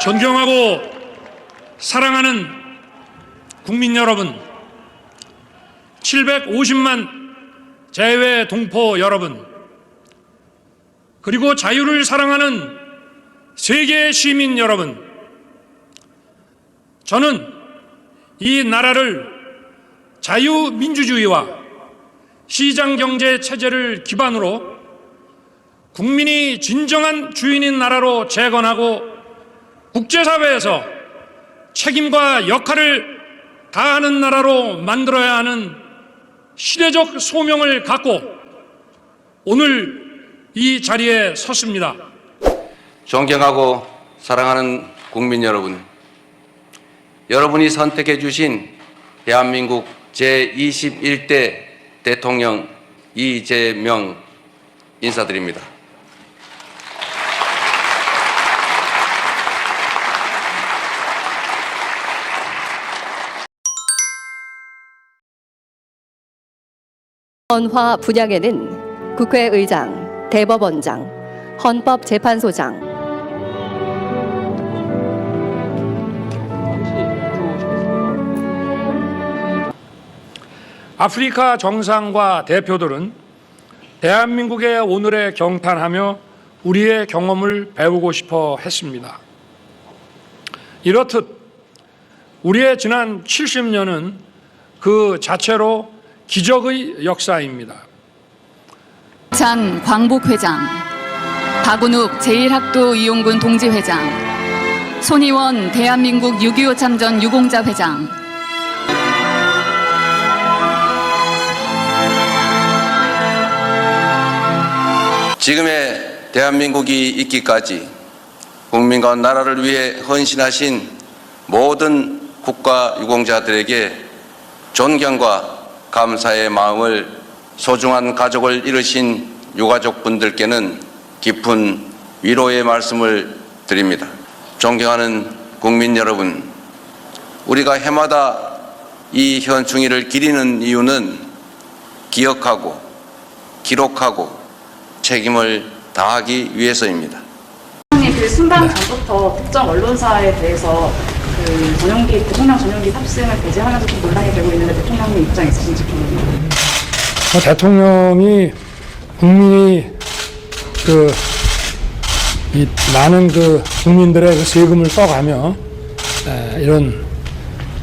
존경하고 사랑하는 국민 여러분, 750만 재외 동포 여러분, 그리고 자유를 사랑하는 세계 시민 여러분, 저는 이 나라를 자유민주주의와 시장경제 체제를 기반으로 국민이 진정한 주인인 나라로 재건하고 국제사회에서 책임과 역할을 다하는 나라로 만들어야 하는 시대적 소명을 갖고 오늘 이 자리에 섰습니다. 존경하고 사랑하는 국민 여러분, 여러분이 선택해 주신 대한민국 제21대 대통령 이재명 인사드립니다. 헌화 분양에는 국회의장, 대법원장, 헌법재판소장, 아프리카 정상과 대표들은 대한민국의 오늘에 경탄하며 우리의 경험을 배우고 싶어 했습니다. 이렇듯 우리의 지난 70년은 그 자체로 기적의 역사입니다. 장 광복회장, 박운욱 제1학도 이용군 동지회장, 손희원 대한민국 6.25 참전 유공자 회장, 지금의 대한민국이 있기까지 국민과 나라를 위해 헌신하신 모든 국가 유공자들에게 존경과 감사의 마음을, 소중한 가족을 잃으신 유가족분들께는 깊은 위로의 말씀을 드립니다. 존경하는 국민 여러분, 우리가 해마다 이 현충일을 기리는 이유는 기억하고 기록하고 책임을 다하기 위해서입니다. 그 순방 전부터 특정 언론사에 대해서 대통령 전용기 탑승을 배제하면서 좀 논란이 되고 있는데 대통령님 입장 있으신지 궁금합니다. 대통령이 국민이 이 많은 국민들의 세금을 써가며 이런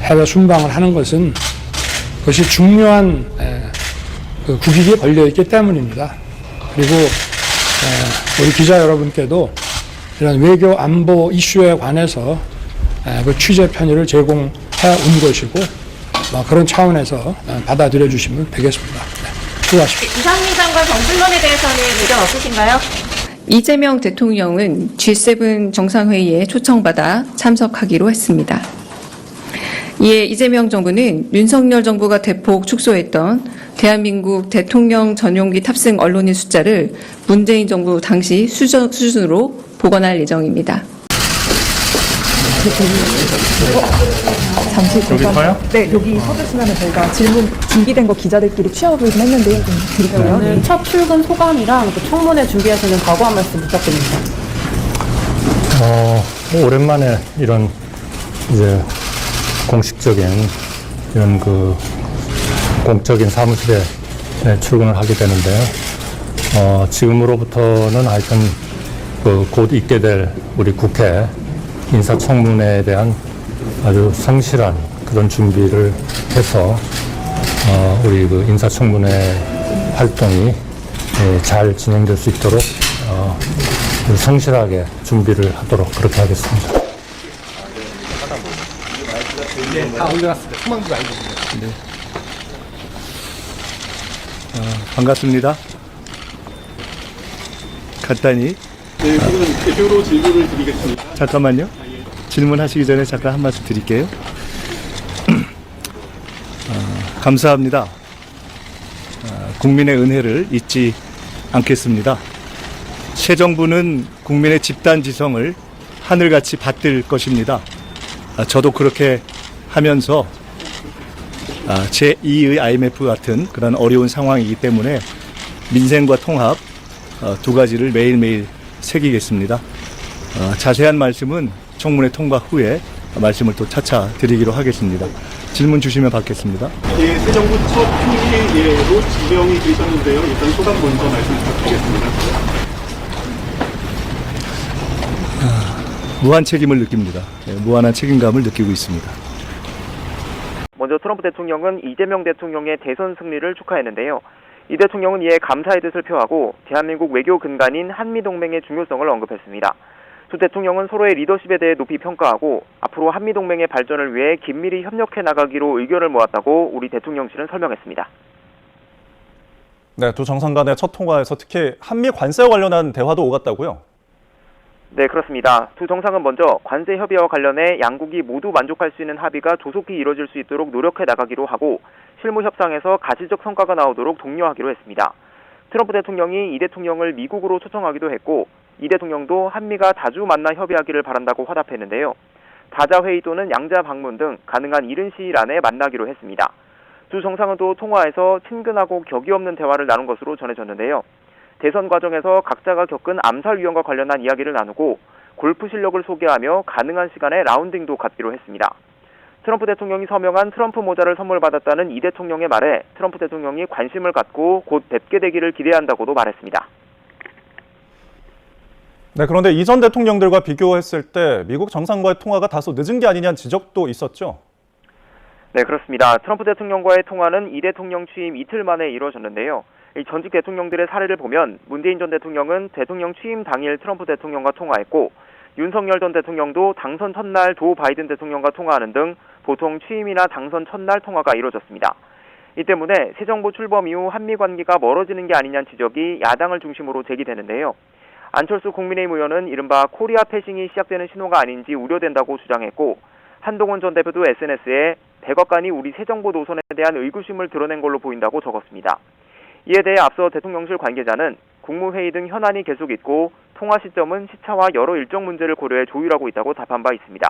해외 순방을 하는 것은 그것이 중요한 국익에 걸려 있기 때문입니다. 그리고 우리 기자 여러분께도 이런 외교 안보 이슈에 관해서 그 취재 편의를 제공해 온 것이고 그런 차원에서 받아들여 주시면 되겠습니다. 수고하십시오. 이상민 장관 정진론에 대해서는 의견 없으신가요? 이재명 대통령은 G7 정상회의에 초청받아 참석하기로 했습니다. 이에 이재명 정부는 윤석열 정부가 대폭 축소했던 대한민국 대통령 전용기 탑승 언론인 숫자를 문재인 정부 당시 수준으로 복원할 예정입니다. 잠시 잠깐만요. 네, 여기 서주시면 저희가 질문 준비된 거 기자들끼리 취합을 좀 했는데요. 좀 드릴까요? 오늘 첫 출근 소감이랑 청문회 준비하시는 각오 한 말씀 부탁드립니다. 오랜만에 이런 이제 공식적인 이런 공적인 사무실에 출근을 하게 되는데요. 지금으로부터는 하여튼 곧 있게 될 우리 국회 인사청문회에 대한 아주 성실한 그런 준비를 해서 우리 인사청문회 활동이 잘 진행될 수 있도록 성실하게 준비를 하도록 그렇게 하겠습니다. 다 올려놨습니다. 소망도 알고 있습니다. 반갑습니다. 간단히. 네, 그러면 대표로 질문을 드리겠습니다. 잠깐만요. 질문하시기 전에 잠깐 한 말씀 드릴게요. 감사합니다. 국민의 은혜를 잊지 않겠습니다. 새 정부는 국민의 집단 지성을 하늘같이 받들 것입니다. 저도 그렇게 하면서 제2의 IMF 같은 그런 어려운 상황이기 때문에 민생과 통합 두 가지를 매일매일 새기겠습니다. 자세한 말씀은 청문회 통과 후에 말씀을 또 차차 드리기로 하겠습니다. 질문 주시면 받겠습니다. 예, 새 정부 첫 총리로 지명이 되셨는데요. 일단 소감 먼저 말씀 부탁드리겠습니다. 무한 책임을 느낍니다. 무한한 책임감을 느끼고 있습니다. 먼저 트럼프 대통령은 이재명 대통령의 대선 승리를 축하했는데요. 이 대통령은 이에 감사의 뜻을 표하고 대한민국 외교 근간인 한미동맹의 중요성을 언급했습니다. 두 대통령은 서로의 리더십에 대해 높이 평가하고 앞으로 한미동맹의 발전을 위해 긴밀히 협력해 나가기로 의견을 모았다고 우리 대통령실은 설명했습니다. 네, 두 정상 간의 첫 통화에서 특히 한미 관세와 관련한 대화도 오갔다고요? 네, 그렇습니다. 두 정상은 먼저 관세 협의와 관련해 양국이 모두 만족할 수 있는 합의가 조속히 이뤄질 수 있도록 노력해 나가기로 하고 실무 협상에서 가시적 성과가 나오도록 독려하기로 했습니다. 트럼프 대통령이 이 대통령을 미국으로 초청하기도 했고 이 대통령도 한미가 자주 만나 협의하기를 바란다고 화답했는데요. 다자회의 또는 양자 방문 등 가능한 이른 시일 안에 만나기로 했습니다. 두 정상은 또 통화에서 친근하고 격이 없는 대화를 나눈 것으로 전해졌는데요. 대선 과정에서 각자가 겪은 암살 위험과 관련한 이야기를 나누고 골프 실력을 소개하며 가능한 시간에 라운딩도 갖기로 했습니다. 트럼프 대통령이 서명한 트럼프 모자를 선물 받았다는 이 대통령의 말에 트럼프 대통령이 관심을 갖고 곧 뵙게 되기를 기대한다고도 말했습니다. 네, 그런데 이전 대통령들과 비교했을 때 미국 정상과의 통화가 다소 늦은 게 아니냐는 지적도 있었죠? 네, 그렇습니다. 트럼프 대통령과의 통화는 이 대통령 취임 이틀 만에 이루어졌는데요. 이 전직 대통령들의 사례를 보면 문재인 전 대통령은 대통령 취임 당일 트럼프 대통령과 통화했고 윤석열 전 대통령도 당선 첫날 조 바이든 대통령과 통화하는 등 보통 취임이나 당선 첫날 통화가 이루어졌습니다. 이 때문에 새 정부 출범 이후 한미 관계가 멀어지는 게 아니냐는 지적이 야당을 중심으로 제기되는데요. 안철수 국민의힘 의원은 이른바 코리아 패싱이 시작되는 신호가 아닌지 우려된다고 주장했고 한동훈 전 대표도 SNS에 백악관이 우리 새 정부 노선에 대한 의구심을 드러낸 걸로 보인다고 적었습니다. 이에 대해 앞서 대통령실 관계자는 국무회의 등 현안이 계속 있고 통화 시점은 시차와 여러 일정 문제를 고려해 조율하고 있다고 답한 바 있습니다.